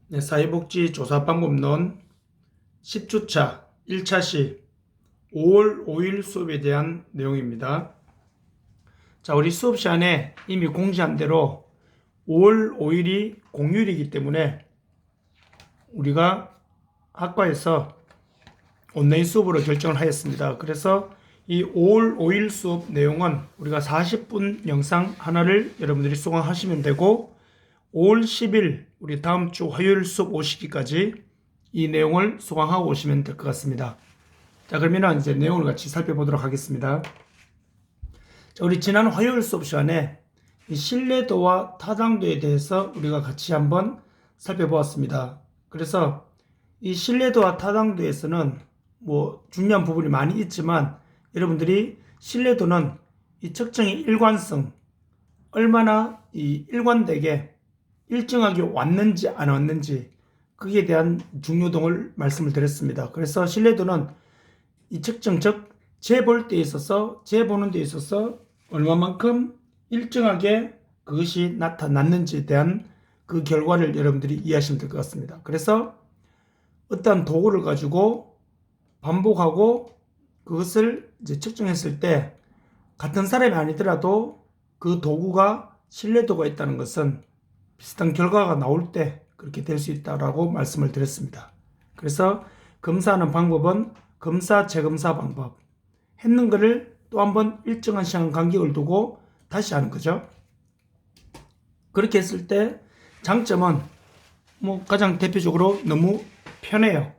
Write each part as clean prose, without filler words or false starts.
네, 사회복지 조사 방법론 10주차 1차 시 5월 5일 수업에 대한 내용입니다. 자, 우리 수업 시간에 이미 공지한 대로 5월 5일이 공휴일이기 때문에 우리가 학과에서 온라인 수업으로 결정을 하였습니다. 그래서 이 5월 5일 수업 내용은 우리가 40분 영상 하나를 여러분들이 수강하시면 되고 5월 10일 우리 다음 주 화요일 수업 오시기까지 이 내용을 수강하고 오시면 될 것 같습니다. 자, 그러면 이제 내용을 같이 살펴보도록 하겠습니다. 자, 우리 지난 화요일 수업 시간에 이 신뢰도와 타당도에 대해서 우리가 같이 한번 살펴보았습니다. 그래서 이 신뢰도와 타당도에서는 중요한 부분이 많이 있지만 여러분들이 신뢰도는 이 측정의 일관성, 얼마나 이 일관되게 일정하게 왔는지 안 왔는지 그에 대한 중요성을 말씀을 드렸습니다. 그래서 신뢰도는 이 측정, 즉 재볼 때 있어서 재보는 데 있어서 얼마만큼 일정하게 그것이 나타났는지에 대한 그 결과를 여러분들이 이해하시면 될 것 같습니다. 그래서 어떤 도구를 가지고 반복하고 그것을 이제 측정했을 때 같은 사람이 아니더라도 그 도구가 신뢰도가 있다는 것은 비슷한 결과가 나올 때 그렇게 될 수 있다라고 말씀을 드렸습니다. 그래서 검사하는 방법은 검사, 재검사 방법. 했는 거를 또 한번 일정한 시간 간격을 두고 다시 하는 거죠. 그렇게 했을 때 장점은 가장 대표적으로 너무 편해요.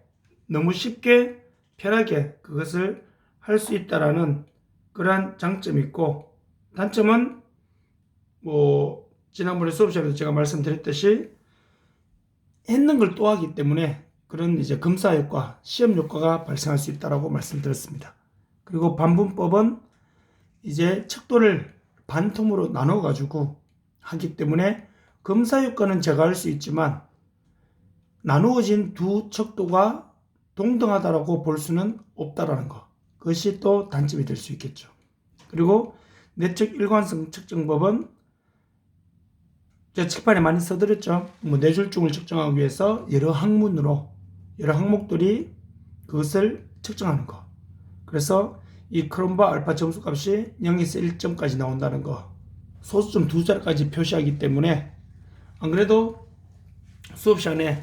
너무 쉽게 편하게 그것을 할 수 있다라는 그러한 장점이 있고, 단점은 지난번에 수업 시간에도 제가 말씀드렸듯이 했는 걸 또 하기 때문에 그런 이제 검사 효과, 시험 효과가 발생할 수 있다라고 말씀드렸습니다. 그리고 반분법은 이제 척도를 반통으로 나눠 가지고 하기 때문에 검사 효과는 제가 할 수 있지만 나누어진 두 척도가 동등하다라고 볼 수는 없다라는 거. 그것이 또 단점이 될 수 있겠죠. 그리고 내적 일관성 측정법은 제가 칠판에 많이 써드렸죠. 뇌졸중을 측정하기 위해서 여러 학문으로 여러 항목들이 그것을 측정하는 거. 그래서 이 크롬바 알파 점수값이 0에서 1점까지 나온다는 거. 소수점 두 자리까지 표시하기 때문에 안 그래도 수업 시간에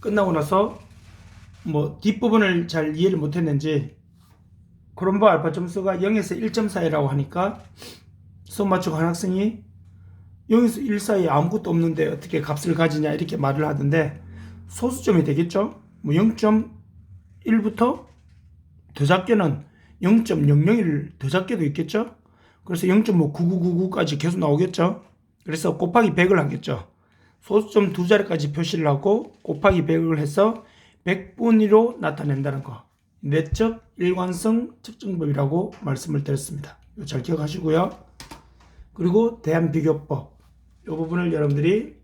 끝나고 나서 뒷부분을 잘 이해를 못했는지 크롬바 알파 점수가 0에서 1점 사이라고 하니까 수업 마치고 한 학생이 0에서 1 사이에 아무것도 없는데 어떻게 값을 가지냐 이렇게 말을 하던데 소수점이 되겠죠. 0.1부터 더 작게는 0.001 더 작게도 있겠죠. 그래서 0.9999까지 계속 나오겠죠. 그래서 곱하기 100을 하겠죠. 소수점 두 자리까지 표시를 하고 곱하기 100을 해서 100분위로 나타낸다는 거. 내적 일관성 측정법이라고 말씀을 드렸습니다. 잘 기억하시고요. 그리고 대안비교법. 이 부분을 여러분들이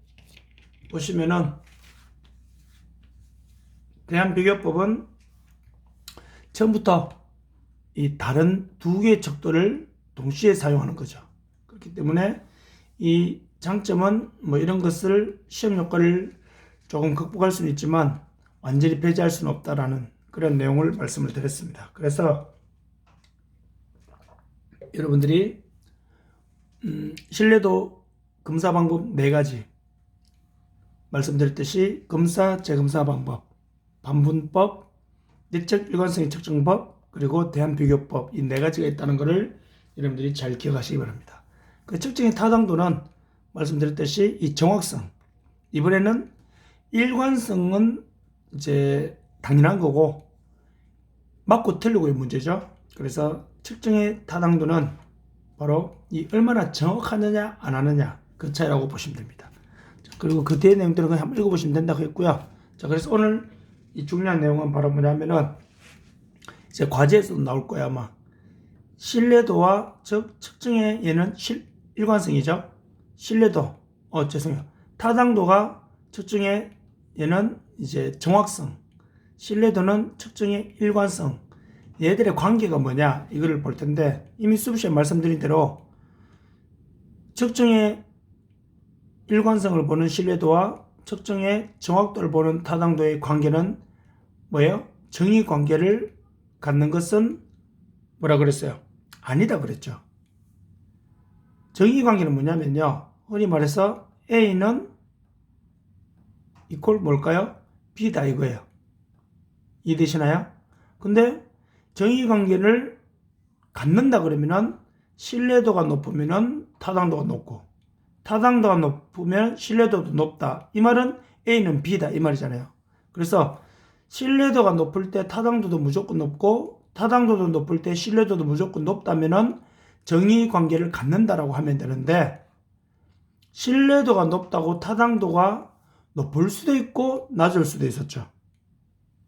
보시면은 대안비교법은 처음부터 이 다른 두 개의 척도를 동시에 사용하는 거죠. 그렇기 때문에 이 장점은 이런 것을 시험 효과를 조금 극복할 수는 있지만 완전히 배제할 수는 없다라는 그런 내용을 말씀을 드렸습니다. 그래서 여러분들이 신뢰도 검사 방법 4가지 말씀드렸듯이 검사, 재검사 방법, 반분법, 내적 일관성의 측정법, 그리고 대안비교법 이 4가지가 있다는 것을 여러분들이 잘 기억하시기 바랍니다. 그 측정의 타당도는 말씀드렸듯이 이 정확성, 이번에는 일관성은 이제 당연한 거고 맞고 틀리고의 문제죠. 그래서 측정의 타당도는 바로 이 얼마나 정확하느냐 안 하느냐 그 차이라고 보시면 됩니다. 그리고 그 뒤에 내용들은 그냥 한번 읽어보시면 된다고 했고요. 자, 그래서 오늘 이 중요한 내용은 바로 뭐냐면은 이제 과제에서도 나올 거야 아마. 신뢰도와 즉 측정의 얘는 일관성이죠. 신뢰도, 죄송해요. 타당도가 측정의 얘는 이제 정확성, 신뢰도는 측정의 일관성. 얘들의 관계가 뭐냐 이거를 볼 텐데 이미 수업 시간에 말씀드린 대로 측정의 일관성을 보는 신뢰도와 측정의 정확도를 보는 타당도의 관계는 뭐예요? 정의 관계를 갖는 것은 뭐라 그랬어요? 아니다 그랬죠. 정의 관계는 뭐냐면요. 흔히 말해서 A는 이퀄 뭘까요? B다 이거예요. 이해되시나요? 근데 정의 관계를 갖는다 그러면은 신뢰도가 높으면은 타당도가 높고 타당도가 높으면 신뢰도도 높다. 이 말은 A는 B다 이 말이잖아요. 그래서 신뢰도가 높을 때 타당도도 무조건 높고 타당도도 높을 때 신뢰도도 무조건 높다면은 정의 관계를 갖는다라고 하면 되는데 신뢰도가 높다고 타당도가 높을 수도 있고 낮을 수도 있었죠.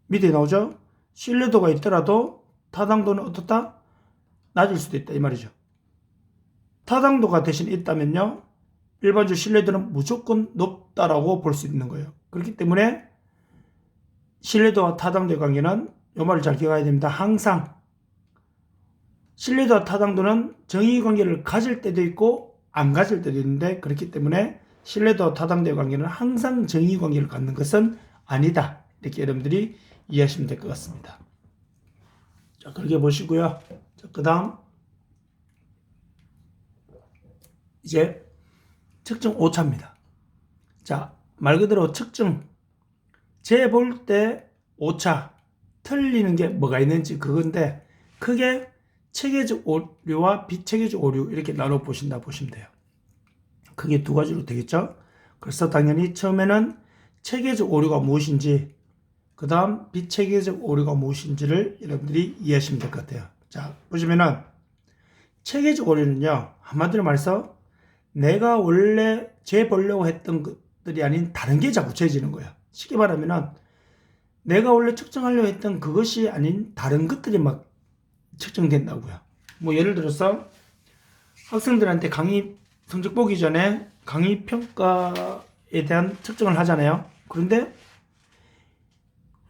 밑에 나오죠? 신뢰도가 있더라도 타당도는 어떻다? 낮을 수도 있다 이 말이죠. 타당도가 대신 있다면요. 일반적으로 신뢰도는 무조건 높다라고 볼 수 있는 거예요. 그렇기 때문에 신뢰도와 타당도의 관계는 이 말을 잘 기억해야 됩니다. 항상 신뢰도와 타당도는 정의 관계를 가질 때도 있고 안 가질 때도 있는데 그렇기 때문에 신뢰도와 타당도의 관계는 항상 정의 관계를 갖는 것은 아니다. 이렇게 여러분들이 이해하시면 될 것 같습니다. 자, 그렇게 보시고요. 자, 그 다음 이제 측정 5차입니다. 자, 말 그대로 측정 재볼 때 5차 틀리는 게 뭐가 있는지 그건데 크게 체계적 오류와 비체계적 오류 이렇게 나눠 보신다 보시면 돼요. 크게 두 가지로 되겠죠. 그래서 당연히 처음에는 체계적 오류가 무엇인지 그 다음 비체계적 오류가 무엇인지를 여러분들이 이해하시면 될 것 같아요. 자, 보시면은 체계적 오류는요 한마디로 말해서 내가 원래 재보려고 했던 것들이 아닌 다른 게 자꾸 재지는 거예요. 쉽게 말하면은 내가 원래 측정하려고 했던 그것이 아닌 다른 것들이 막 측정된다고요. 뭐 예를 들어서 학생들한테 강의 성적 보기 전에 강의 평가에 대한 측정을 하잖아요. 그런데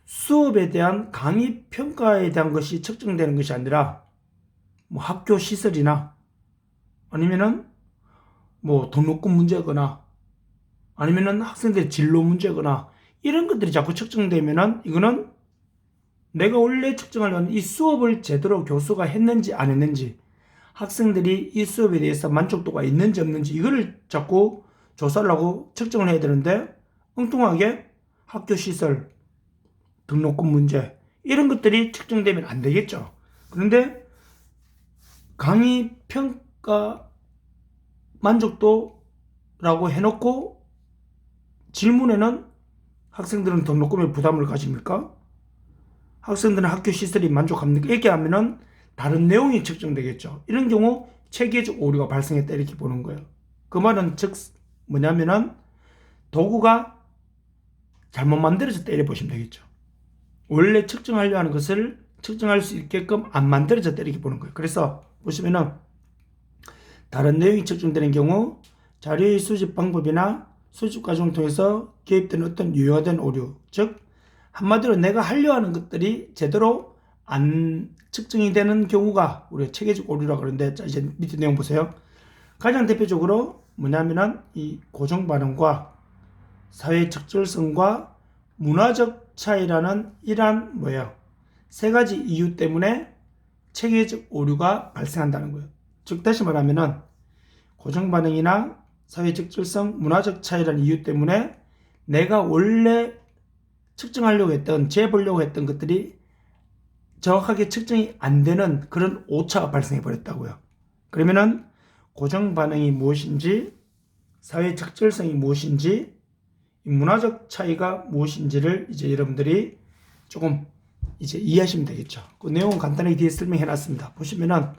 수업에 대한 강의 평가에 대한 것이 측정되는 것이 아니라 뭐 학교 시설이나 아니면은 뭐 등록금 문제거나 아니면은 학생들의 진로 문제거나 이런 것들이 자꾸 측정되면은 이거는 내가 원래 측정하려는 이 수업을 제대로 교수가 했는지 안 했는지 학생들이 이 수업에 대해서 만족도가 있는지 없는지 이거를 자꾸 조사를 하고 측정을 해야 되는데 엉뚱하게 학교 시설, 등록금 문제 이런 것들이 측정되면 안 되겠죠. 그런데 강의 평가 만족도라고 해놓고 질문에는 학생들은 등록금에 부담을 가집니까? 학생들은 학교 시설이 만족합니까? 이렇게 하면은 다른 내용이 측정되겠죠. 이런 경우 체계적 오류가 발생했다 이렇게 보는 거예요. 그 말은 즉 뭐냐면은 도구가 잘못 만들어졌다 이렇게 보시면 되겠죠. 원래 측정하려 하는 것을 측정할 수 있게끔 안 만들어졌다 이렇게 보는 거예요. 그래서 보시면은 다른 내용이 측정되는 경우 자료의 수집 방법이나 수집 과정을 통해서 개입되는 어떤 유효화된 오류, 즉 한마디로 내가 하려 하는 것들이 제대로 안 측정이 되는 경우가 우리가 체계적 오류라고 그러는데 자 이제 밑에 내용 보세요. 가장 대표적으로 뭐냐면은 이 고정 반응과 사회 적절성과 문화적 차이라는 이러한 뭐예요? 세 가지 이유 때문에 체계적 오류가 발생한다는 거예요. 즉 다시 말하면은 고정 반응이나 사회 적절성, 문화적 차이라는 이유 때문에 내가 원래 측정하려고 했던, 재보려고 했던 것들이 정확하게 측정이 안 되는 그런 오차가 발생해 버렸다고요. 그러면은 고정 반응이 무엇인지, 사회 적절성이 무엇인지, 문화적 차이가 무엇인지를 이제 여러분들이 조금 이제 이해하시면 되겠죠. 그 내용은 간단하게 뒤에 설명해 놨습니다. 보시면은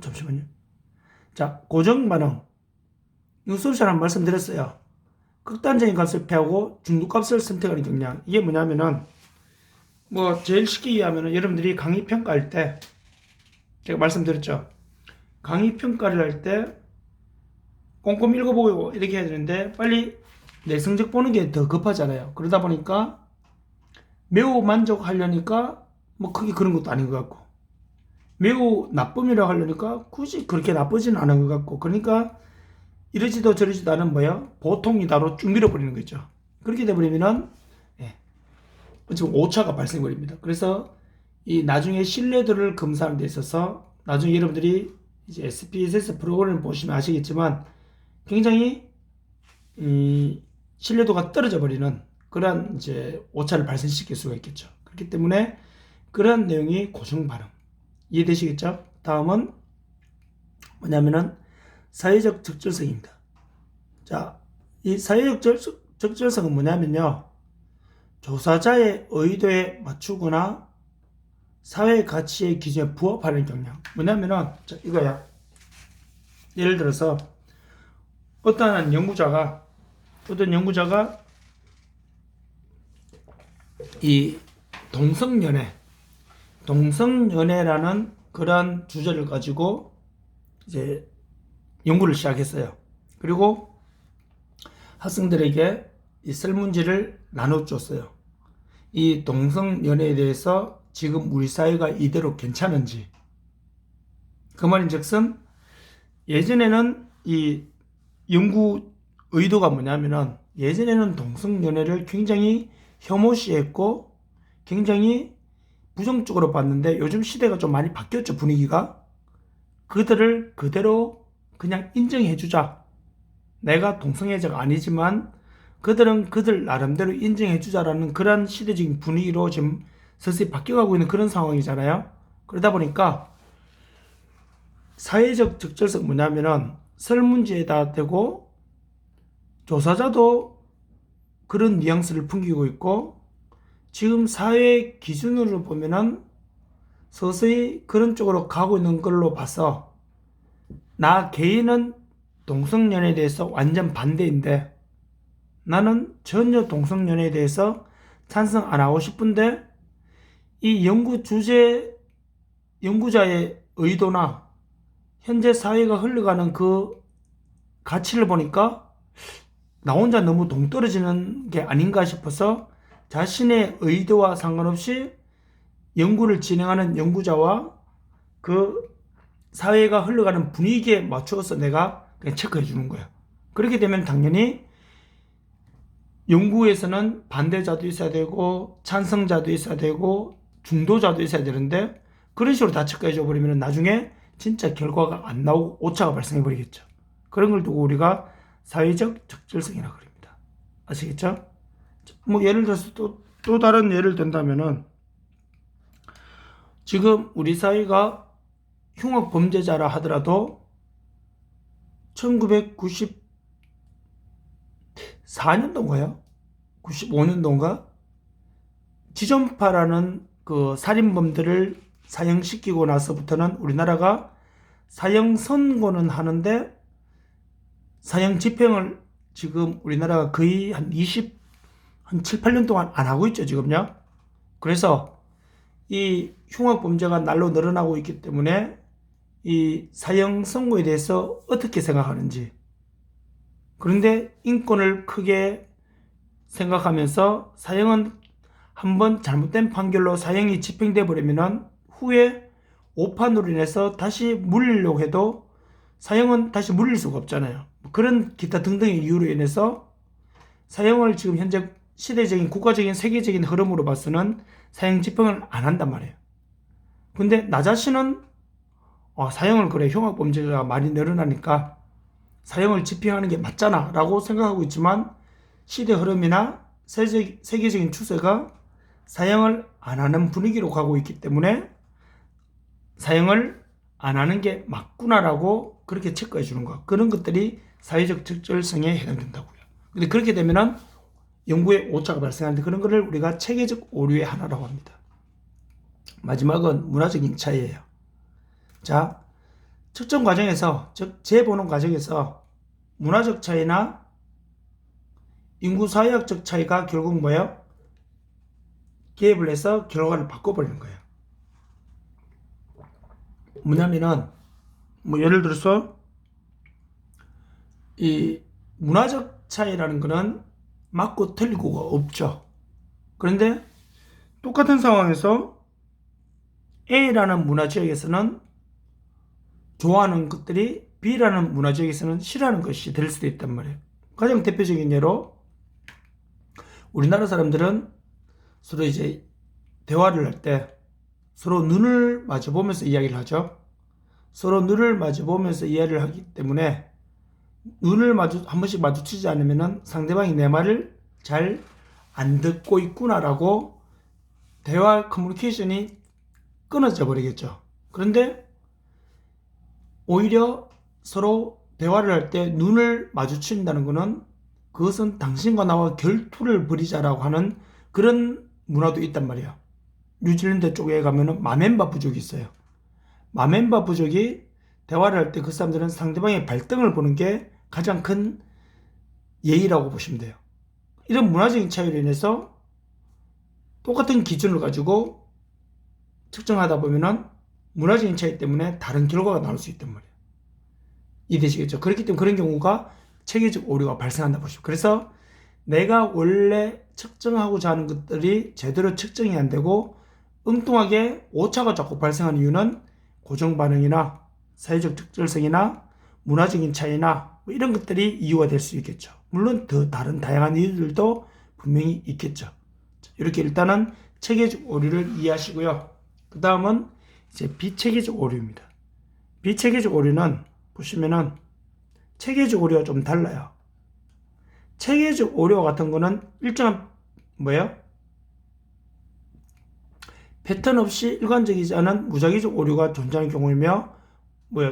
잠시만요. 자, 고정 반응. 이거 수업 시간에 말씀드렸어요. 극단적인 값을 패하고 중도값을 선택하는 경향. 이게 뭐냐면은 뭐 제일 쉽게 이해하면은 여러분들이 강의 평가할 때 제가 말씀드렸죠. 강의 평가를 할 때 꼼꼼히 읽어보고 이렇게 해야 되는데 빨리 내 성적 보는 게 더 급하잖아요. 그러다 보니까 매우 만족하려니까 뭐 크게 그런 것도 아닌 것 같고 매우 나쁨이라고 하려니까 굳이 그렇게 나쁘지는 않은 것 같고 그러니까 이러지도 저러지도 않은 뭐야? 보통이다로 쭉 밀어버리는 거죠. 그렇게 돼버리면은 지금 오차가 발생해버립니다. 그래서 이 나중에 신뢰도를 검사하는 데 있어서 나중에 여러분들이 이제 SPSS 프로그램을 보시면 아시겠지만 굉장히 신뢰도가 떨어져 버리는 그러한 이제 오차를 발생시킬 수가 있겠죠. 그렇기 때문에 그러한 내용이 고정 발음 이해되시겠죠? 다음은 뭐냐면은 사회적 적절성입니다. 자, 이 사회적 적절성은 뭐냐면요. 조사자의 의도에 맞추거나 사회 가치의 기준에 부합하는 경향. 뭐냐면은 자, 이거야. 예를 들어서 어떤 연구자가 이 동성연애라는 그러한 주제를 가지고 이제 연구를 시작했어요. 그리고 학생들에게 이 설문지를 나눠줬어요. 이 동성연애에 대해서 지금 우리 사회가 이대로 괜찮은지. 그 말인즉슨 예전에는 이 연구 의도가 뭐냐면은 예전에는 동성연애를 굉장히 혐오시했고 굉장히 부정적으로 봤는데 요즘 시대가 좀 많이 바뀌었죠, 분위기가. 그들을 그대로 그냥 인정해주자. 내가 동성애자가 아니지만 그들은 그들 나름대로 인정해주자라는 그런 시대적인 분위기로 지금 서서히 바뀌어가고 있는 그런 상황이잖아요. 그러다 보니까 사회적 적절성 뭐냐면은 설문지에다 대고 조사자도 그런 뉘앙스를 풍기고 있고 지금 사회 기준으로 보면은 서서히 그런 쪽으로 가고 있는 걸로 봐서 나 개인은 동성연애에 대해서 완전 반대인데 나는 전혀 동성연애에 대해서 찬성 안 하고 싶은데 이 연구자의 의도나 현재 사회가 흘러가는 그 가치를 보니까 나 혼자 너무 동떨어지는 게 아닌가 싶어서 자신의 의도와 상관없이 연구를 진행하는 연구자와 그 사회가 흘러가는 분위기에 맞춰서 내가 그냥 체크해 주는 거예요. 그렇게 되면 당연히 연구에서는 반대자도 있어야 되고 찬성자도 있어야 되고 중도자도 있어야 되는데 그런 식으로 다 체크해 줘 버리면 나중에 진짜 결과가 안 나오고 오차가 발생해 버리겠죠. 그런 걸 두고 우리가 사회적 적절성이라고 그럽니다. 아시겠죠? 뭐 예를 들어서 또 다른 예를 든다면은 지금 우리 사회가 흉악 범죄자라 하더라도 1994년도인가요? 95년도인가? 지존파라는 그 살인범들을 사형시키고 나서부터는 우리나라가 사형 선고는 하는데 사형 집행을 지금 우리나라가 거의 한 7, 8년 동안 안 하고 있죠, 지금요. 그래서 이 흉악 범죄가 날로 늘어나고 있기 때문에 이 사형 선고에 대해서 어떻게 생각하는지. 그런데 인권을 크게 생각하면서 사형은 한번 잘못된 판결로 사형이 집행돼 버리면은 후에 오판으로 인해서 다시 물리려고 해도 사형은 다시 물릴 수가 없잖아요. 그런 기타 등등의 이유로 인해서 사형을 지금 현재 시대적인 국가적인 세계적인 흐름으로 봐서는 사형 집행을 안 한단 말이에요. 근데 나 자신은 사형을 그래 흉악범죄가 많이 늘어나니까 사형을 집행하는 게 맞잖아 라고 생각하고 있지만 시대 흐름이나 세계적인 추세가 사형을 안 하는 분위기로 가고 있기 때문에 사형을 안 하는 게 맞구나라고 그렇게 체크해 주는 거. 그런 것들이 사회적 적절성에 해당된다고요. 근데 그렇게 되면은 연구에 오차가 발생하는데 그런 거를 우리가 체계적 오류의 하나라고 합니다. 마지막은 문화적인 차이예요. 자, 측정 과정에서, 즉 재보는 과정에서 문화적 차이나 인구사회학적 차이가 결국 뭐예요? 개입을 해서 결과를 바꿔버리는 거예요. 뭐냐면은 뭐 예를 들어서 이 문화적 차이라는 거는 맞고 틀리고가 없죠. 그런데 똑같은 상황에서 A라는 문화 지역에서는 좋아하는 것들이 B라는 문화지역에서는 싫어하는 것이 될 수도 있단 말이에요. 가장 대표적인 예로 우리나라 사람들은 서로 이제 대화를 할 때 서로 눈을 마주 보면서 이야기를 하죠. 서로 눈을 마주 보면서 이야기를 하기 때문에 눈을 한 번씩 마주치지 않으면 상대방이 내 말을 잘 안 듣고 있구나라고 대화 커뮤니케이션이 끊어져 버리겠죠. 그런데 오히려 서로 대화를 할 때 눈을 마주친다는 것은 그것은 당신과 나와 결투를 벌이자라고 하는 그런 문화도 있단 말이에요. 뉴질랜드 쪽에 가면은 마멘바 부족이 있어요. 마멘바 부족이 대화를 할 때 그 사람들은 상대방의 발등을 보는 게 가장 큰 예의라고 보시면 돼요. 이런 문화적인 차이로 인해서 똑같은 기준을 가지고 측정하다 보면은 문화적인 차이 때문에 다른 결과가 나올 수 있단 말이에요. 이해되시겠죠? 그렇기 때문에 그런 경우가 체계적 오류가 발생한다 보시죠. 그래서 내가 원래 측정하고자 하는 것들이 제대로 측정이 안 되고 엉뚱하게 오차가 자꾸 발생하는 이유는 고정 반응이나 사회적 특별성이나 문화적인 차이나 뭐 이런 것들이 이유가 될 수 있겠죠. 물론 더 다른 다양한 이유들도 분명히 있겠죠. 이렇게 일단은 체계적 오류를 이해하시고요. 그 다음은 이제 비체계적 오류입니다. 비체계적 오류는 보시면은 체계적 오류와 좀 달라요. 체계적 오류 같은 거는 일정한 뭐예요? 패턴 없이 일관적이지 않은 무작위적 오류가 존재하는 경우이며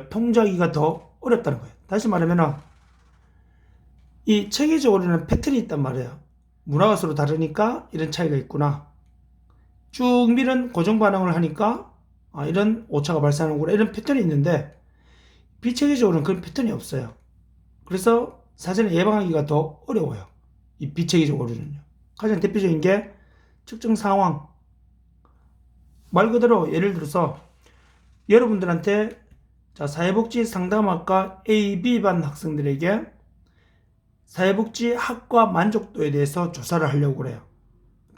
통제하기가 더 어렵다는 거예요. 다시 말하면은 이 체계적 오류는 패턴이 있단 말이에요. 문화가 서로 다르니까 이런 차이가 있구나. 쭉 밀은 고정 반응을 하니까 이런 오차가 발생하는구나. 이런 패턴이 있는데 비체계적으로는 그런 패턴이 없어요. 그래서 사전에 예방하기가 더 어려워요. 이 비체계적 오류는요. 가장 대표적인 게 측정 상황. 말 그대로 예를 들어서 여러분들한테 사회복지 상담학과 A, B반 학생들에게 사회복지 학과 만족도에 대해서 조사를 하려고 그래요.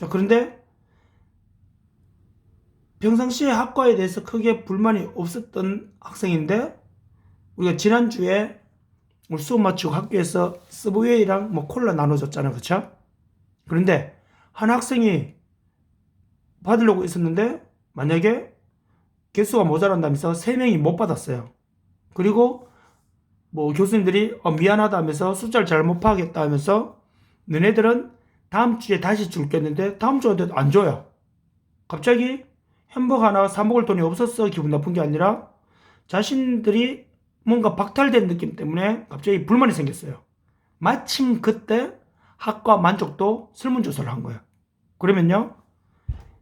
그런데 평상시에 학과에 대해서 크게 불만이 없었던 학생인데 우리가 지난주에 우리 수업 마치고 학교에서 서브웨이랑 콜라 나눠줬잖아요. 그쵸? 그런데 한 학생이 받으려고 있었는데 만약에 개수가 모자란다면서 3명이 못 받았어요. 그리고 교수님들이 미안하다 하면서 숫자를 잘못 파악했다 하면서 너네들은 다음 주에 다시 줄게 했는데 다음 주에도 안 줘요. 갑자기 햄버거 하나 사 먹을 돈이 없었어 기분 나쁜 게 아니라 자신들이 뭔가 박탈된 느낌 때문에 갑자기 불만이 생겼어요. 마침 그때 학과 만족도 설문조사를 한 거예요. 그러면요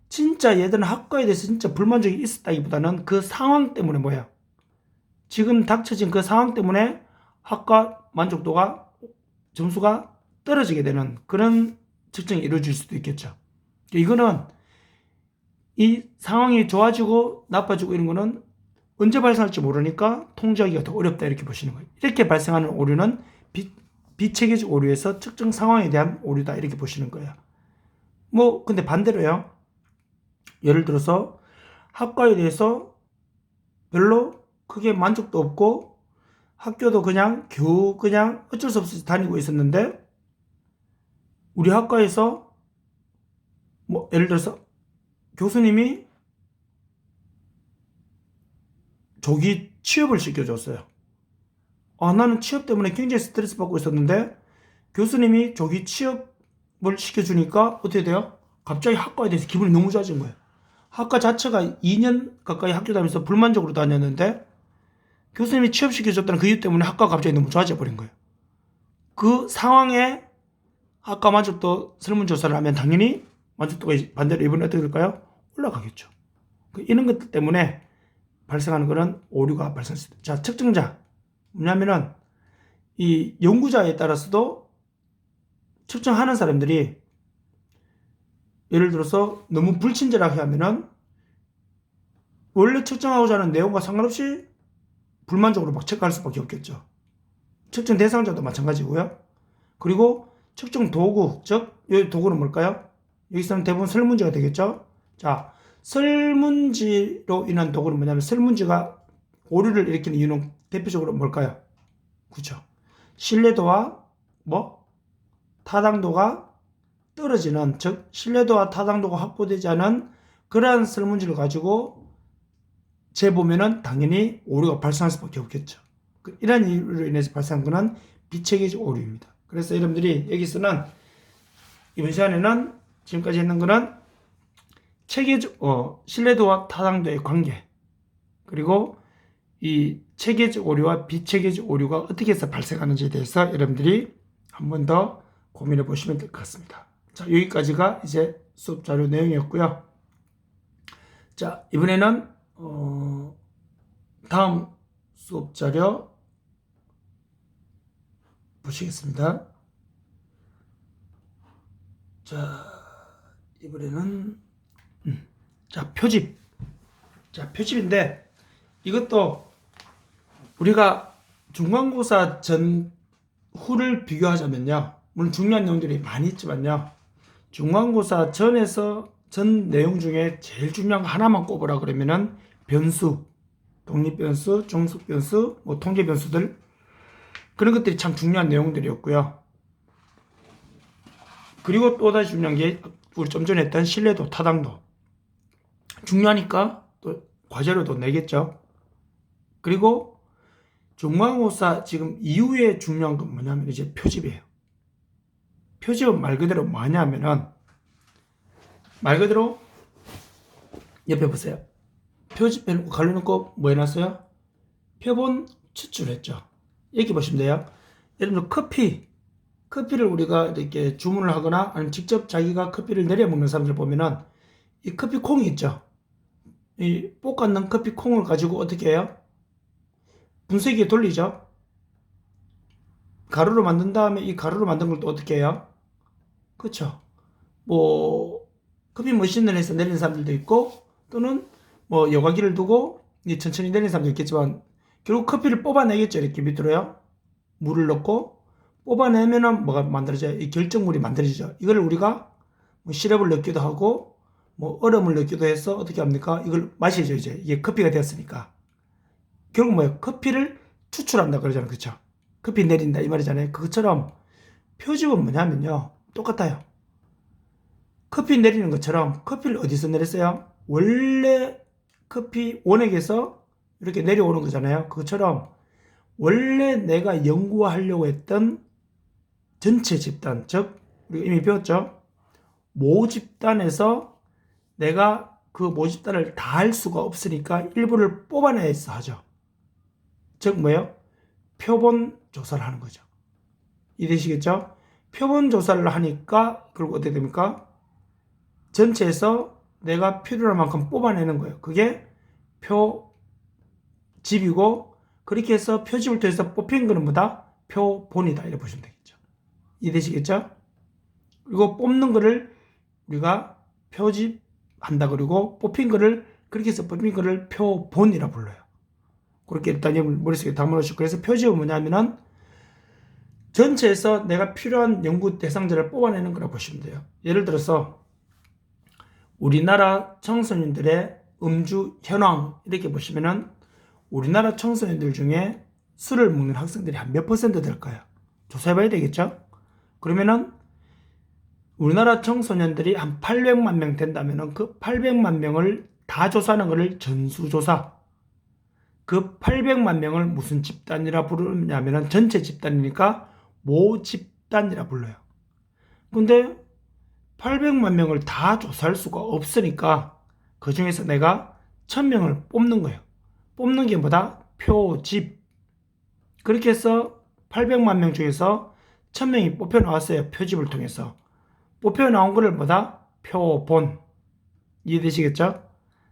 진짜 얘들은 학과에 대해서 진짜 불만족이 있었다기보다는 그 상황 때문에 지금 닥쳐진 그 상황 때문에 학과 만족도가 점수가 떨어지게 되는 그런 측정이 이루어질 수도 있겠죠. 이거는 이 상황이 좋아지고 나빠지고 이런 거는 언제 발생할지 모르니까 통제하기가 더 어렵다 이렇게 보시는 거예요. 이렇게 발생하는 오류는 비체계적 오류에서 특정 상황에 대한 오류다 이렇게 보시는 거예요. 근데 반대로요. 예를 들어서 학과에 대해서 별로 크게 만족도 없고 학교도 그냥 겨우 그냥 어쩔 수 없이 다니고 있었는데 우리 학과에서 예를 들어서 교수님이 조기 취업을 시켜줬어요. 나는 취업 때문에 굉장히 스트레스 받고 있었는데 교수님이 조기 취업을 시켜주니까 어떻게 돼요? 갑자기 학과에 대해서 기분이 너무 좋아진 거예요. 학과 자체가 2년 가까이 학교 다니면서 불만족으로 다녔는데 교수님이 취업시켜줬다는 그 이유 때문에 학과가 갑자기 너무 좋아져 버린 거예요. 그 상황에 학과 만족도 설문조사를 하면 당연히 만족도가 반대로 이번에 어떻게 될까요? 올라가겠죠. 이런 것들 때문에 발생하는 것은 오류가 발생했습니다. 자, 측정자. 뭐냐면은 이 연구자에 따라서도 측정하는 사람들이 예를 들어서 너무 불친절하게 하면은 원래 측정하고자 하는 내용과 상관없이 불만족으로 막 체크할 수밖에 없겠죠. 측정 대상자도 마찬가지고요. 그리고 측정 도구, 즉 이 도구는 뭘까요? 여기서는 대부분 설문지가 되겠죠. 자, 설문지로 인한 도구는 뭐냐면 설문지가 오류를 일으키는 이유는 대표적으로 뭘까요? 그렇죠. 신뢰도와 뭐 타당도가 떨어지는, 즉 신뢰도와 타당도가 확보되지 않은 그러한 설문지를 가지고 재보면은 당연히 오류가 발생할 수밖에 없겠죠. 이런 이유로 인해서 발생한 것은 비체계적 오류입니다. 그래서 여러분들이 여기서는 이번 시간에는 지금까지 했는 것은 체계적 신뢰도와 타당도의 관계, 그리고 이 체계적 오류와 비체계적 오류가 어떻게 해서 발생하는지에 대해서 여러분들이 한 번 더 고민해 보시면 될 것 같습니다. 자, 여기까지가 이제 수업 자료 내용이었고요. 자, 이번에는 다음 수업 자료 보시겠습니다. 자, 이번에는 자, 표집. 자, 표집인데 이것도 우리가 중간고사 전후를 비교하자면요, 물론 중요한 내용들이 많이 있지만요, 중간고사 전 내용 중에 제일 중요한 거 하나만 꼽으라 그러면은 변수, 독립변수, 종속변수, 뭐 통계변수들, 그런 것들이 참 중요한 내용들이었고요. 그리고 또 다시 중요한 게 우리 좀 전에 했던 신뢰도, 타당도 중요하니까 또 과제로도 내겠죠. 그리고 중간고사 지금 이후에 중요한 건 뭐냐면 이제 표집이에요. 표집은 말 그대로 뭐냐면은, 말 그대로 옆에 보세요. 표집 해놓고 갈려놓고 뭐 해놨어요? 표본 추출했죠. 여기 보시면 돼요. 여러분들 커피를 우리가 이렇게 주문을 하거나 아니면 직접 자기가 커피를 내려 먹는 사람들 보면은 이 커피 콩이 있죠. 이 볶아놓은 커피 콩을 가지고 어떻게 해요? 분쇄기에 돌리죠. 가루로 만든 다음에 이 가루로 만든 걸 또 어떻게 해요? 그쵸? 뭐 커피 머신을 해서 내리는 사람들도 있고, 또는 뭐 여과기를 두고 천천히 내리는 사람도 있겠지만, 결국 커피를 뽑아내겠죠. 이렇게 밑으로요. 물을 넣고 뽑아내면은 뭐가 만들어져요? 이 결정물이 만들어지죠. 이걸 우리가 뭐 시럽을 넣기도 하고 뭐 얼음을 넣기도 해서 어떻게 합니까? 이걸 마시죠. 이제 이게 커피가 되었으니까. 결국 뭐예요? 커피를 추출한다 그러잖아요. 그렇죠? 커피 내린다 이 말이잖아요. 그것처럼 표집은 뭐냐면요, 똑같아요. 커피 내리는 것처럼 커피를 어디서 내렸어요? 원래 커피 원액에서 이렇게 내려오는 거잖아요. 그것처럼 원래 내가 연구하려고 했던 전체 집단, 즉 우리가 이미 배웠죠. 모집단에서 내가 그 모집단을 다 할 수가 없으니까 일부를 뽑아내서 하죠. 즉 뭐예요? 표본 조사를 하는 거죠. 이해되시겠죠? 표본 조사를 하니까 결국 어떻게 됩니까? 전체에서 내가 필요한 만큼 뽑아내는 거예요. 그게 표집이고, 그렇게 해서 표집을 통해서 뽑힌 거는 뭐다? 표본이다. 이렇게 보시면 되겠죠. 이해되시겠죠? 그리고 뽑는 거를 우리가 표집한다. 그리고 뽑힌 거를, 그렇게 해서 뽑힌 거를 표본이라 불러요. 그렇게 일단 머릿속에 담아놓으시고, 그래서 표집은 뭐냐면은 전체에서 내가 필요한 연구 대상자를 뽑아내는 거라고 보시면 돼요. 예를 들어서 우리나라 청소년들의 음주 현황 이렇게 보시면은 우리나라 청소년들 중에 술을 먹는 학생들이 한 몇 퍼센트 될까요? 조사해봐야 되겠죠? 그러면은 우리나라 청소년들이 한 800만 명 된다면은 그 800만 명을 다 조사하는 것을 전수조사. 그 800만 명을 무슨 집단이라 부르냐면은 전체 집단이니까 모집단이라 불러요. 근데 800만 명을 다 조사할 수가 없으니까 그 중에서 내가 1000명을 뽑는 거예요. 뽑는 게 뭐다? 표집. 그렇게 해서 800만 명 중에서 1000명이 뽑혀 나왔어요. 표집을 통해서. 뽑혀 나온 거를 뭐다? 표본. 이해되시겠죠?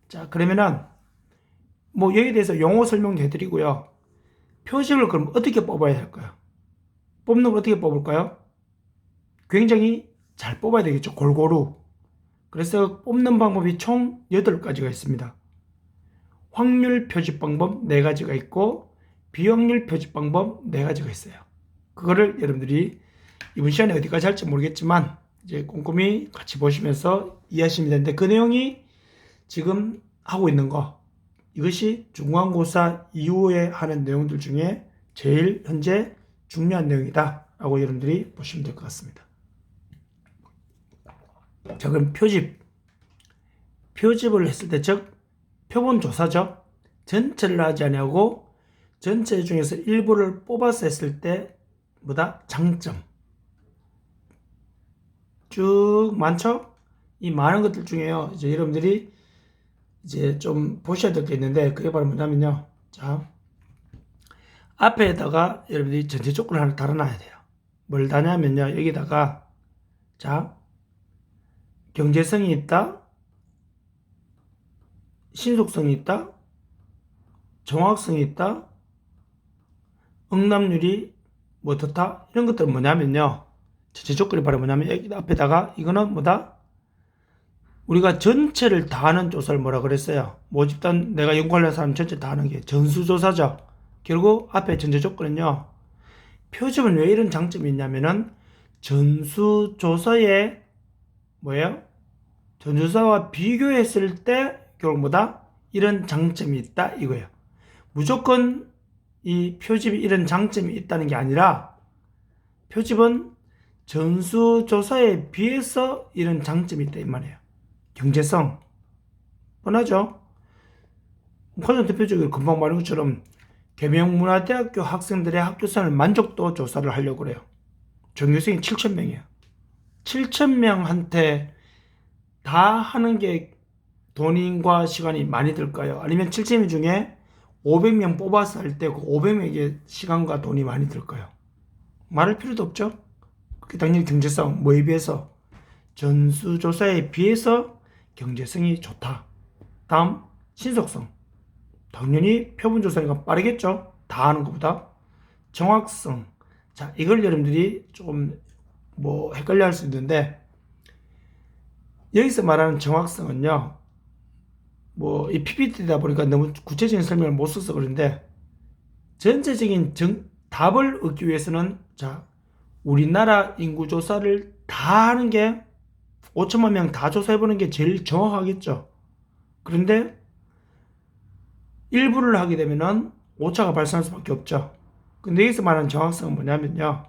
자, 그러면은 뭐 여기에 대해서 용어 설명도 해드리고요. 표집을 그럼 어떻게 뽑아야 될까요? 뽑는 걸 어떻게 뽑을까요? 굉장히 잘 뽑아야 되겠죠. 골고루. 그래서 뽑는 방법이 총 8가지가 있습니다. 확률 표집 방법 4가지가 있고 비확률 표집 방법 4가지가 있어요. 그거를 여러분들이 이번 시간에 어디까지 할지 모르겠지만 이제 꼼꼼히 같이 보시면서 이해하시면 되는데, 그 내용이 지금 하고 있는 거 이것이 중간고사 이후에 하는 내용들 중에 제일 현재 중요한 내용이다 라고 여러분들이 보시면 될 것 같습니다. 자, 그럼 표집을 했을 때, 즉 표본조사죠. 전체를 하지 아니하고 전체 중에서 일부를 뽑아서 했을 때 뭐다? 장점. 쭉 많죠? 이 많은 것들 중에요. 이제 여러분들이 이제 좀 보셔야 될 게 있는데, 그게 바로 뭐냐면요. 자, 앞에다가 여러분들이 전제 조건을 하나 달아놔야 돼요. 뭘 다냐면요. 여기다가, 자, 경제성이 있다, 신속성이 있다, 정확성이 있다, 응답률이 뭐 어떻다, 이런 것들은 뭐냐면요. 전제 조건이 바로 뭐냐면, 여기 앞에다가 이거는 뭐다? 우리가 전체를 다 하는 조사를 뭐라 그랬어요? 모집단 내가 연구하는 사람 전체 다 하는 게 전수조사죠. 결국 앞에 전제 조건은요. 표집은 왜 이런 장점이 있냐면은 전수조사에 뭐예요? 전수조사와 비교했을 때 결국 뭐다? 이런 장점이 있다 이거예요. 무조건 이 표집이 이런 장점이 있다는 게 아니라 표집은 전수조사에 비해서 이런 장점이 있다 이 말이에요. 경제성 뻔하죠. 가장 대표적으로 금방 말한 것처럼 계명문화대학교 학생들의 학교생활 만족도 조사를 하려고 그래요. 전교생이 7,000명이에요. 7,000명한테 다 하는 게 돈과 시간이 많이 들까요? 아니면 7,000명 중에 500명 뽑아서 할 때 그 500명의 시간과 돈이 많이 들까요? 말할 필요도 없죠. 그게 당연히 경제성, 뭐에 비해서? 전수조사에 비해서 경제성이 좋다. 다음, 신속성. 당연히 표본조사니까 빠르겠죠. 다 하는 것보다. 정확성. 자, 이걸 여러분들이 조금 뭐 헷갈려 할 수 있는데, 여기서 말하는 정확성은요, 뭐 이 PPT다 보니까 너무 구체적인 설명을 못 써서 그런데, 전체적인 답을 얻기 위해서는, 자, 우리나라 인구조사를 다 하는 게 5천만 명 다 조사해보는 게 제일 정확하겠죠. 그런데 일부를 하게 되면은 오차가 발생할 수밖에 없죠. 근데 여기서 말하는 정확성은 뭐냐면요.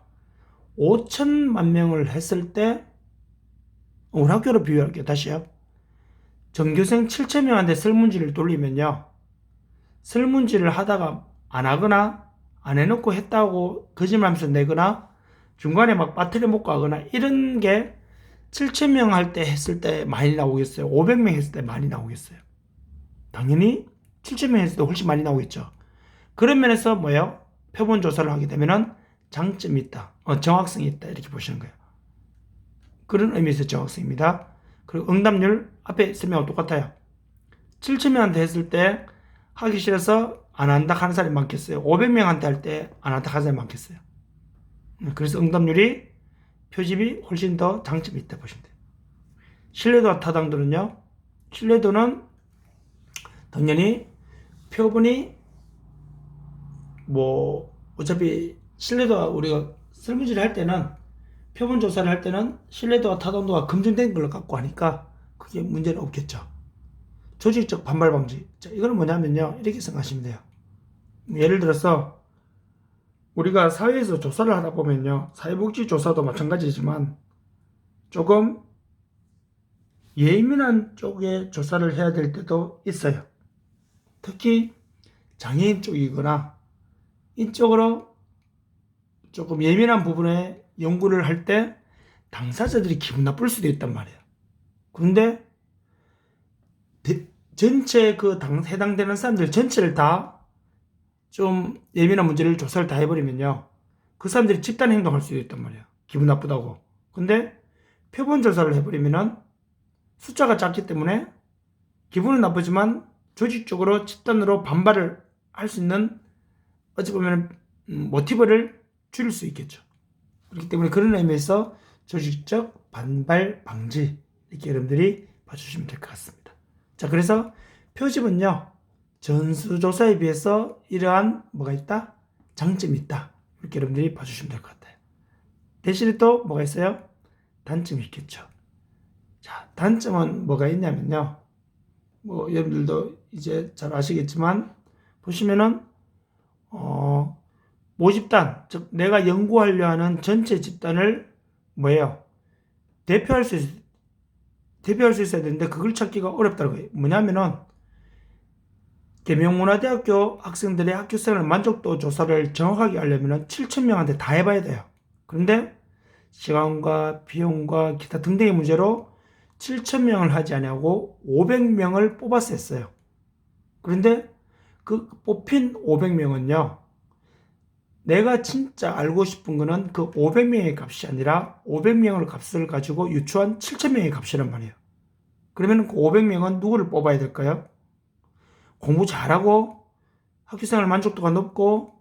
5천만 명을 했을 때, 우리 학교로 비유할게요. 다시요. 전교생 7,000명한테 설문지를 돌리면요. 설문지를 하다가 안 하거나 안 해놓고 했다고 거짓말하면서 내거나 중간에 막 빠뜨려 먹고 하거나 이런 게 7,000명 할 때 했을 때 많이 나오겠어요? 500명 했을 때 많이 나오겠어요? 당연히 7,000명 했을 때 훨씬 많이 나오겠죠. 그런 면에서 뭐예요? 표본 조사를 하게 되면은 장점이 있다. 정확성이 있다. 이렇게 보시는 거예요. 그런 의미에서 정확성입니다. 그리고 응답률 앞에 설명하고 똑같아요. 7,000명한테 했을 때 하기 싫어서 안 한다 하는 사람이 많겠어요? 500명한테 할 때 안 한다 하는 사람이 많겠어요? 그래서 응답률이 표집이 훨씬 더 장점이 있다 보시면 돼요. 신뢰도와 타당도는요. 신뢰도는 당연히 표본이 뭐 어차피 신뢰도가 우리가 설문지를 할 때는 표본 조사를 할 때는 신뢰도와 타당도가 검증된 걸 갖고 하니까 그게 문제는 없겠죠. 조직적 반발 방지. 자, 이거는 뭐냐면요. 이렇게 생각하시면 돼요. 예를 들어서 우리가 사회에서 조사를 하다 보면요. 사회복지 조사도 마찬가지지만 조금 예민한 쪽에 조사를 해야 될 때도 있어요. 특히 장애인 쪽이거나 이쪽으로 조금 예민한 부분에 연구를 할 때 당사자들이 기분 나쁠 수도 있단 말이에요. 그런데 전체 해당되는 사람들 전체를 다 좀 예민한 문제를 조사를 다 해버리면요. 그 사람들이 집단 행동할 수도 있단 말이에요. 기분 나쁘다고. 근데 표본 조사를 해버리면은 숫자가 작기 때문에 기분은 나쁘지만 조직적으로 집단으로 반발을 할 수 있는 어찌 보면 모티브를 줄일 수 있겠죠. 그렇기 때문에 그런 의미에서 조직적 반발 방지 이렇게 여러분들이 봐주시면 될 것 같습니다. 자, 그래서 표집은요. 전수조사에 비해서 이러한 뭐가 있다? 장점이 있다. 이렇게 여러분들이 봐주시면 될 것 같아요. 대신에 또 뭐가 있어요? 단점이 있겠죠. 자, 단점은 뭐가 있냐면요. 뭐 여러분들도 이제 잘 아시겠지만 보시면은 모집단, 즉 내가 연구하려 하는 전체 집단을 뭐예요? 대표할 수 있어야 되는데 그걸 찾기가 어렵다는 거예요. 뭐냐면은 계명문화대학교 학생들의 학교생활 만족도 조사를 정확하게 하려면 7,000명한테 다 해봐야 돼요. 그런데 시간과 비용과 기타 등등의 문제로 7,000명을 하지 않냐고 500명을 뽑았었어요. 그런데 그 뽑힌 500명은요, 내가 진짜 알고 싶은 거는 그 500명의 값이 아니라 500명의 값을 가지고 유추한 7,000명의 값이란 말이에요. 그러면 그 500명은 누구를 뽑아야 될까요? 공부 잘하고 학교생활 만족도가 높고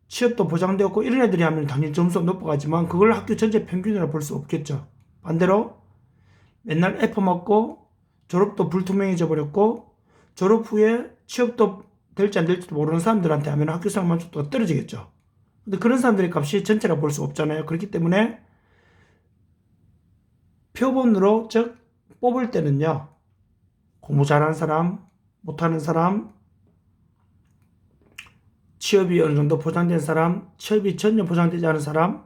취업도 보장되었고 이런 애들이 하면 당연히 점수가 높아가지만 그걸 학교 전체 평균이라 볼 수 없겠죠. 반대로 맨날 F 맞고 졸업도 불투명해져 버렸고 졸업 후에 취업도 될지 안 될지도 모르는 사람들한테 하면 학교생활 만족도가 떨어지겠죠. 근데 그런 사람들의 값이 전체라 볼 수 없잖아요. 그렇기 때문에 표본으로, 즉 뽑을 때는요, 공부 잘하는 사람, 못하는 사람, 취업이 어느 정도 보장된 사람, 취업이 전혀 보장되지 않은 사람,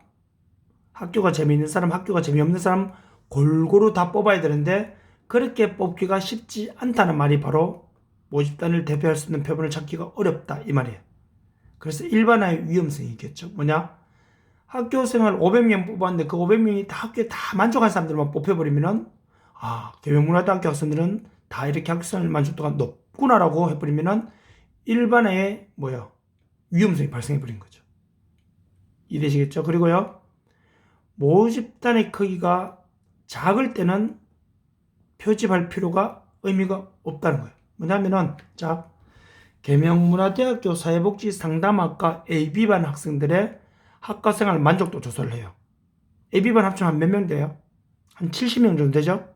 학교가 재미있는 사람, 학교가 재미없는 사람 골고루 다 뽑아야 되는데 그렇게 뽑기가 쉽지 않다는 말이 바로 모집단을 대표할 수 있는 표본을 찾기가 어렵다 이 말이에요. 그래서 일반화의 위험성이 있겠죠. 뭐냐? 학교생활 500명 뽑았는데 그 500명이 다 학교에 다 만족한 사람들만 뽑혀버리면은 계명문화대학교 학생들은 다 이렇게 학교생활 만족도가 높구나라고 해버리면은 일반화의 위험성이 발생해버린 거죠. 이해되시겠죠? 그리고요, 모집단의 크기가 작을 때는 표집할 필요가 의미가 없다는 거예요. 뭐냐면은, 자, 계명문화대학교 사회복지상담학과 AB반 학생들의 학과생활 만족도 조사를 해요. AB반 합치면 몇 명 돼요? 한 70명 정도 되죠?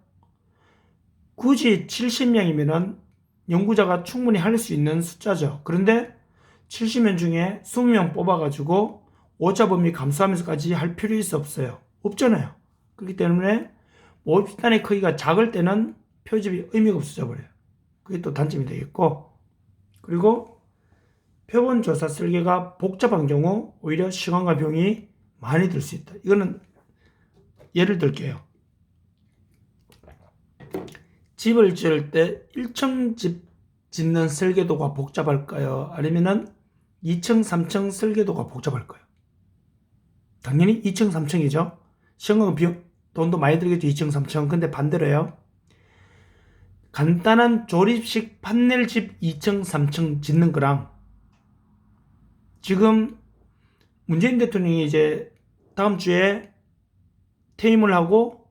굳이 70명이면은 연구자가 충분히 할 수 있는 숫자죠. 그런데 70명 중에 20명 뽑아가지고 오차범위 감수하면서까지 할 필요 있어 없어요? 없잖아요. 그렇기 때문에 모집단의 크기가 작을 때는 표집이 의미가 없어져 버려요. 그게 또 단점이 되겠고, 그리고 표본조사 설계가 복잡한 경우 오히려 시간과 비용이 많이 들 수 있다. 이거는 예를 들게요. 집을 지을 때 1층 집 짓는 설계도가 복잡할까요? 아니면은 2층, 3층 설계도가 복잡할까요? 당연히 2층, 3층이죠. 시간과 비용, 돈도 많이 들겠죠. 2층, 3층. 근데 반대로요. 간단한 조립식 판넬집 2층, 3층 짓는 거랑 지금 문재인 대통령이 이제 다음 주에 퇴임을 하고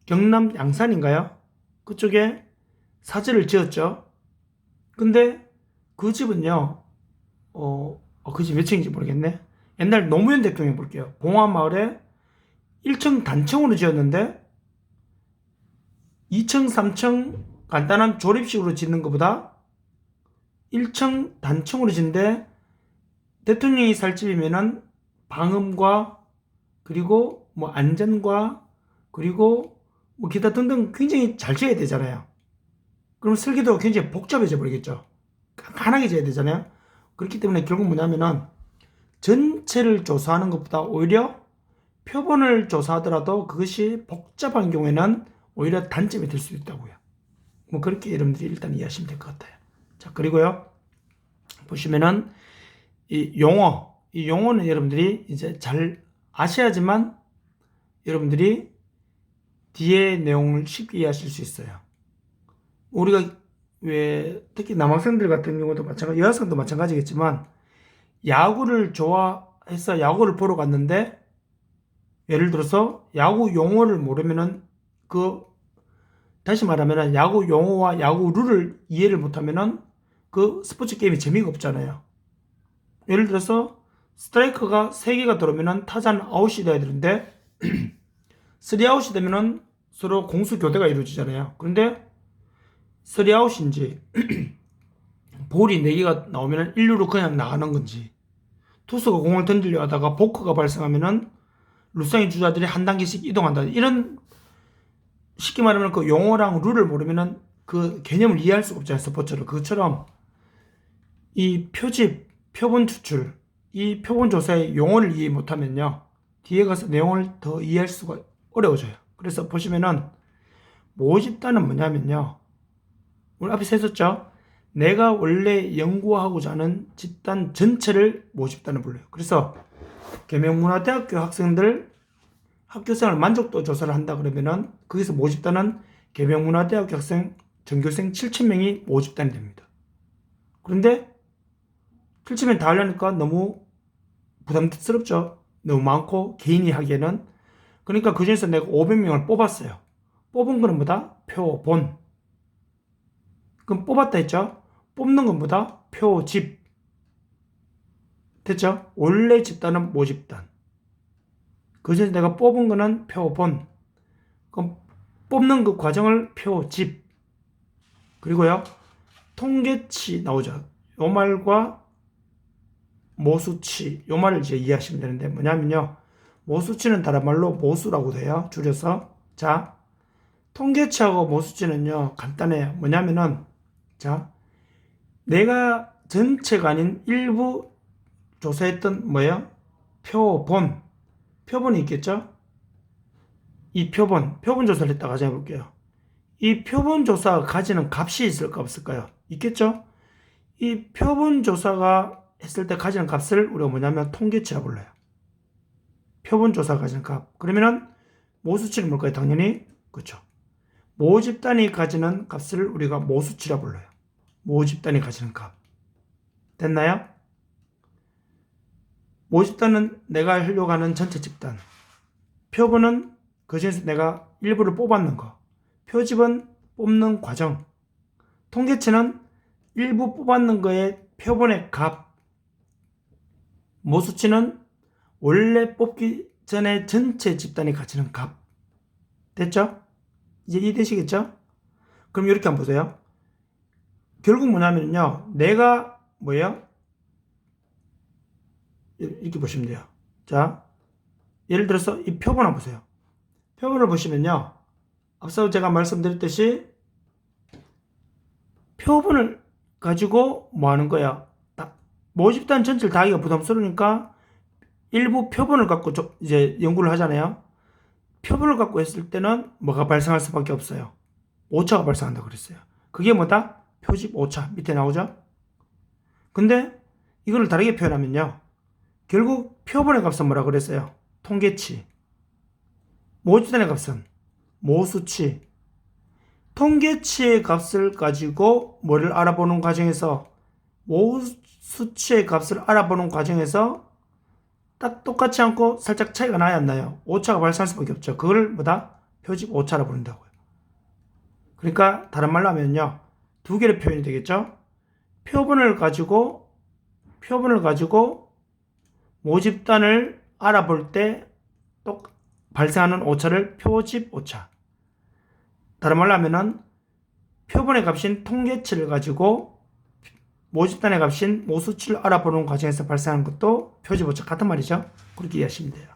경남 양산인가요? 그쪽에 사저를 지었죠. 근데 그 집은요, 그 집 몇 층인지 모르겠네. 옛날 노무현 대통령 볼게요. 봉화마을에 1층 단층으로 지었는데 2층, 3층 간단한 조립식으로 짓는 것보다 1층 단층으로 짓는데 대통령이 살 집이면은 방음과 그리고 안전과 그리고 기타 등등 굉장히 잘 지어야 되잖아요. 그럼 설계도가 굉장히 복잡해져 버리겠죠. 깐깐하게 지어야 되잖아요. 그렇기 때문에 결국 뭐냐면은 전체를 조사하는 것보다 오히려 표본을 조사하더라도 그것이 복잡한 경우에는 오히려 단점이 될 수 있다고요. 그렇게 여러분들이 일단 이해하시면 될 것 같아요. 자, 그리고요, 보시면은 이 용어는 여러분들이 이제 잘 아셔야지만 여러분들이 뒤에 내용을 쉽게 이해하실 수 있어요. 우리가 특히 남학생들 같은 경우도 마찬가지, 여학생도 마찬가지겠지만 야구를 좋아해서 야구를 보러 갔는데 예를 들어서 야구 용어를 모르면은 다시 말하면은 야구 용어와 야구 룰을 이해를 못하면은 그 스포츠 게임이 재미가 없잖아요. 예를 들어서 스트라이크가 3개가 들어오면은 타자는 아웃이 돼야 되는데 3아웃이 되면은 서로 공수 교대가 이루어지잖아요. 그런데 3아웃인지 볼이 4개가 나오면은 1루로 그냥 나가는 건지, 투수가 공을 던지려 하다가 보크가 발생하면은 루상의 주자들이 한 단계씩 이동한다. 이런 쉽게 말하면 그 용어랑 룰을 모르면은 그 개념을 이해할 수가 없잖아요. 스포츠를. 그것처럼 이 표집, 표본 추출, 이 표본 조사의 용어를 이해 못하면요, 뒤에 가서 내용을 더 이해할 수가 어려워져요. 그래서 보시면은 모집단은 뭐냐면요, 우리 앞에서 했었죠. 내가 원래 연구하고자 하는 집단 전체를 모집단을 불러요. 그래서 계명문화대학교 학생들 학교생활 만족도 조사를 한다 그러면은 거기서 모집단은 계명문화대학교 학생 전교생 7,000명이 모집단이 됩니다. 그런데 7,000명 다 하려니까 너무 부담스럽죠. 너무 많고 개인이 하기에는. 그러니까 그 중에서 내가 500명을 뽑았어요. 뽑은 거는 뭐다? 표본. 그럼 뽑았다 했죠? 뽑는 건 뭐다? 표집. 됐죠? 원래 집단은 모집단. 그 중에서 내가 뽑은 거는 표본. 그럼 뽑는 그 과정을 표집. 그리고요, 통계치 나오죠. 요 말과 모수치, 요 말을 이제 이해하시면 되는데, 뭐냐면요, 모수치는 다른 말로 모수라고 돼요. 줄여서. 자, 통계치하고 모수치는요, 간단해요. 뭐냐면은, 자, 내가 전체가 아닌 일부 조사했던 뭐예요? 표본. 표본이 있겠죠? 이 표본 조사를 했다가 가자 해볼게요. 이 표본 조사가 가지는 값이 있을까 없을까요? 있겠죠? 이 표본 조사가 했을 때 가지는 값을 우리가 뭐냐면 통계치라 불러요. 표본 조사가 가지는 값. 그러면은 모수치는 뭘까요? 당연히 그렇죠. 모집단이 가지는 값을 우리가 모수치라 불러요. 모집단이 가지는 값. 됐나요? 모집단은 내가 하려고 하는 전체 집단. 표본은 그 중에서 내가 일부를 뽑았는 거. 표집은 뽑는 과정. 통계치는 일부 뽑았는 거에 표본의 값. 모수치는 원래 뽑기 전에 전체 집단이 가지는 값. 됐죠? 이제 이해되시겠죠? 그럼 이렇게 한번 보세요. 결국 뭐냐면요, 내가 뭐예요? 이렇게 보시면 돼요. 자, 예를 들어서 이 표본 한번 보세요. 표본을 보시면요, 앞서 제가 말씀드렸듯이 표본을 가지고 뭐 하는 거야? 모집단 전체를 다 하기가 부담스러우니까 일부 표본을 갖고 이제 연구를 하잖아요. 표본을 갖고 했을 때는 뭐가 발생할 수밖에 없어요. 오차가 발생한다고 그랬어요. 그게 뭐다? 표집 오차. 밑에 나오죠? 근데 이걸 다르게 표현하면요, 결국 표본의 값은 뭐라 그랬어요? 통계치. 모집단의 값은 모수치. 통계치의 값을 가지고 뭐를 알아보는 과정에서, 모수치의 값을 알아보는 과정에서 딱 똑같지 않고 살짝 차이가 나야 안 나요? 오차가 발생할 수밖에 없죠. 그걸 뭐다? 표집 오차라 부른다고요. 그러니까 다른 말로 하면요, 두 개의 표현이 되겠죠? 표본을 가지고 모집단을 알아볼 때 또 발생하는 오차를 표집 오차. 다른 말로 하면은 표본의 값인 통계치를 가지고 모집단의 값인 모수치를 알아보는 과정에서 발생하는 것도 표집 오차 같은 말이죠. 그렇게 이해하시면 돼요.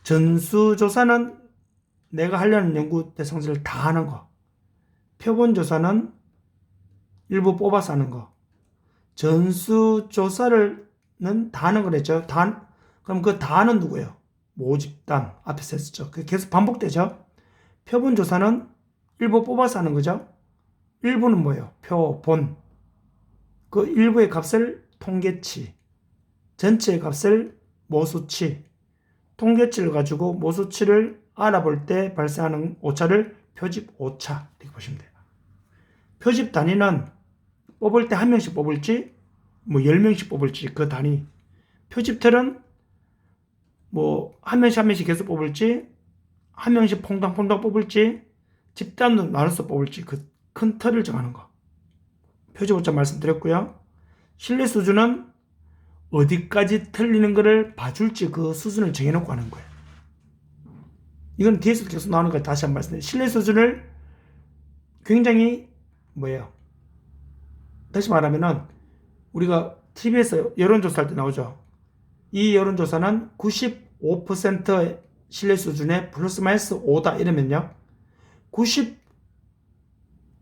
전수조사는 내가 하려는 연구 대상자를 다 하는 거. 표본조사는 일부 뽑아서 하는 거. 전수조사는 다 하는 거랬죠. 그럼 그 다는 누구예요? 모집단. 앞에서 했었죠. 그게 계속 반복되죠. 표본조사는 일부 뽑아서 하는 거죠. 일부는 뭐예요? 표본. 그 일부의 값을 통계치, 전체의 값을 모수치, 통계치를 가지고 모수치를 알아볼 때 발생하는 오차를 표집 오차 이렇게 보시면 돼요. 표집 단위는 뽑을 때 한 명씩 뽑을지 뭐 10명씩 뽑을지 그 단위. 표집틀은 뭐 한 명씩 계속 뽑을지 한 명씩 퐁당퐁당 뽑을지 집단으로 나눠서 뽑을지 그 큰 틀을 정하는 거. 표집 오차 말씀드렸고요. 신뢰 수준은 어디까지 틀리는 거를 봐줄지 그 수준을 정해놓고 하는 거예요. 이건 뒤에서 계속 나오는 거 다시 한번 말씀드려요. 신뢰 수준을 굉장히 뭐예요? 다시 말하면은 우리가 TV에서 여론조사 할 때 나오죠. 이 여론조사는 95%의 신뢰 수준에 플러스 마이너스 5다 이러면요,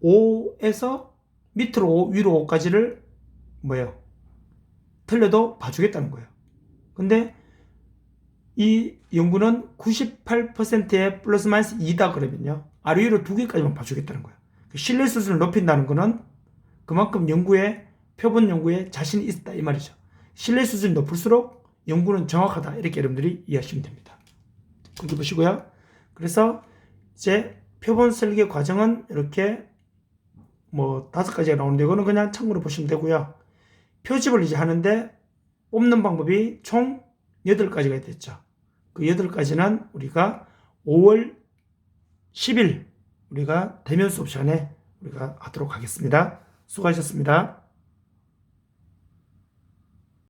5에서 밑으로 5, 위로 5까지를 뭐예요? 틀려도 봐주겠다는 거예요. 근데 이 연구는 98%의 플러스 마이너스 2다 그러면요. 아래 위로 2개까지만 봐주겠다는 거예요. 신뢰 수준을 높인다는 거는 그만큼 표본 연구에 자신이 있다 이 말이죠. 신뢰 수준이 높을수록 연구는 정확하다 이렇게 여러분들이 이해하시면 됩니다. 여기 보시고요. 그래서 이제 표본 설계 과정은 이렇게 뭐 5가지가 나오는데 이거는 그냥 참고로 보시면 되고요. 표집을 이제 하는데 뽑는 방법이 총 8가지가 됐죠. 그 8가지는 우리가 5월 10일 우리가 대면 수업 시간에 우리가 하도록 하겠습니다. 수고하셨습니다.